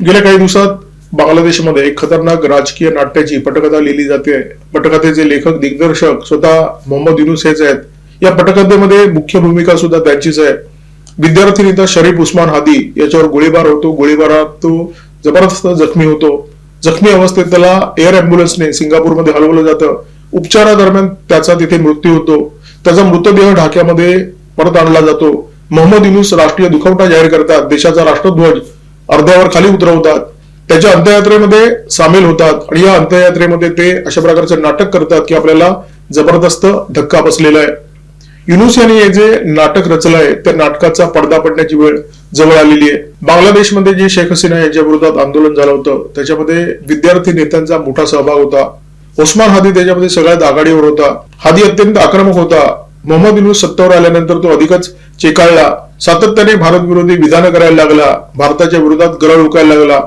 गेल्या काही दिवसात बांगलादेशमध्ये एक खतरनाक राजकीय नाट्याची पटकथा लिहिली जाते. पटकथेचे लेखक दिग्दर्शक स्वतः मोहम्मद युनूस हेच आहेत. या पटकथेमध्ये मुख्य भूमिका सुद्धा त्यांचीच आहे. विद्यार्थी नेता शरीफ उस्मान हादी याच्यावर गोळीबार होतो. गोळीबारात तो जबरदस्त जखमी होतो. जखमी अवस्थेत त्याला एअर अँब्युलन्सने सिंगापूरमध्ये हलवलं जातं. उपचारादरम्यान त्याचा तिथे मृत्यू होतो. त्याचा मृतदेह ढाक्यामध्ये परत आणला जातो. मोहम्मद युनूस राष्ट्रीय दुखवटा जाहीर करतात. देशाचा राष्ट्रध्वज अर्ध्यावर खाली उतरवतात. त्याच्या अंत्ययात्रेमध्ये सामील होतात आणि या अंत्ययात्रेमध्ये ते अशा प्रकारचं नाटक करतात की आपल्याला जबरदस्त धक्का बसलेला आहे. युनूस यांनी हे जे नाटक रचलं आहे त्या नाटकाचा पडदा पडण्याची वेळ जवळ आलेली आहे. बांगलादेशमध्ये जे शेख हसीना यांच्या विरोधात आंदोलन झालं होतं त्याच्यामध्ये विद्यार्थी नेत्यांचा मोठा सहभाग होता. उस्मान हादी त्याच्यामध्ये सगळ्यात आघाडीवर होता. हादी अत्यंत आक्रमक होता. मोहम्मद युनूस सत्तेवर आल्यानंतर तो अधिकच चेकाळला. सातत्याने भारत विरोधी विधानं करायला लागला. भारताच्या विरोधात गरळ उकायला लागला.